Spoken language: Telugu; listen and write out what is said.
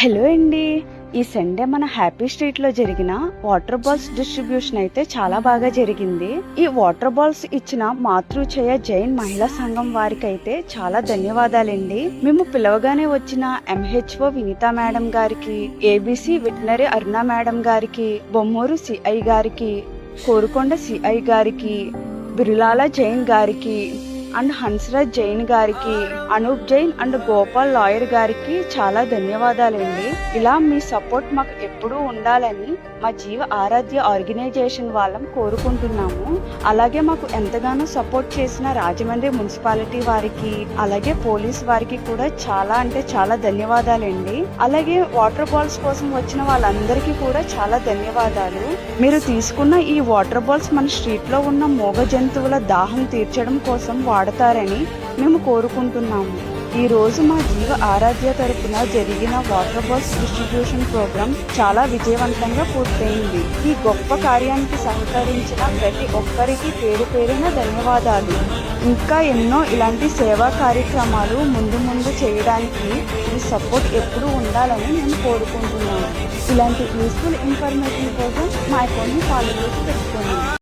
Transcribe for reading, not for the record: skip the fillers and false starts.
హలో అండి. ఈ సండే మన హ్యాపీ స్ట్రీట్ లో జరిగిన వాటర్ బాల్స్ డిస్ట్రిబ్యూషన్ అయితే చాలా బాగా జరిగింది. ఈ వాటర్ బాల్స్ ఇచ్చిన మాతృఛయ జైన్ మహిళా సంఘం వారికి అయితే చాలా ధన్యవాదాలండి. మేము పిలవగానే వచ్చిన ఎంహెచ్ఓ వినీతా మేడం గారికి, ఏబిసి వెటనరీ అరుణ మేడం గారికి, బొమ్మూరు సిఐ గారికి, కోరుకొండ సిఐ గారికి, బిరులాల జైన్ గారికి అండ్ హన్స్రాజ్ జైన్ గారికి, అనూప్ జైన్ అండ్ గోపాల్ లాయర్ గారికి చాలా ధన్యవాదాలండి. ఇలా మీ సపోర్ట్ మాకు ఎప్పుడూ ఉండాలని మా జీవ ఆరాధ్య ఆర్గనైజేషన్ వాళ్ళం కోరుకుంటున్నాము. అలాగే మాకు ఎంతగానో సపోర్ట్ చేసిన రాజమండ్రి మున్సిపాలిటీ వారికి, అలాగే పోలీస్ వారికి కూడా చాలా అంటే చాలా ధన్యవాదాలండి. అలాగే వాటర్ బాల్స్ కోసం వచ్చిన వాళ్ళందరికీ కూడా చాలా ధన్యవాదాలు. మీరు తీసుకున్న ఈ వాటర్ బాల్స్ మన స్ట్రీట్ లో ఉన్న మూగ జంతువుల దాహం తీర్చడం కోసం వాడతారని మేము కోరుకుంటున్నాము. ఈ రోజు మా జీవ ఆరాధ్య తరపున జరిగిన వాటర్ బాల్స్ డిస్ట్రిబ్యూషన్ ప్రోగ్రాం చాలా విజయవంతంగా పూర్తయింది. ఈ గొప్ప కార్యానికి సహకరించిన ప్రతి ఒక్కరికి పేరు పేరున ధన్యవాదాలు. ఇంకా ఎన్నో ఇలాంటి సేవా కార్యక్రమాలు ముందు చేయడానికి మీ సపోర్ట్ ఎప్పుడూ ఉండాలని మేము కోరుకుంటున్నాము. ఇలాంటి యూస్ఫుల్ ఇన్ఫర్మేషన్ కోసం మా అకౌంట్ని ఫాలో చేసి పెట్టుకోండి.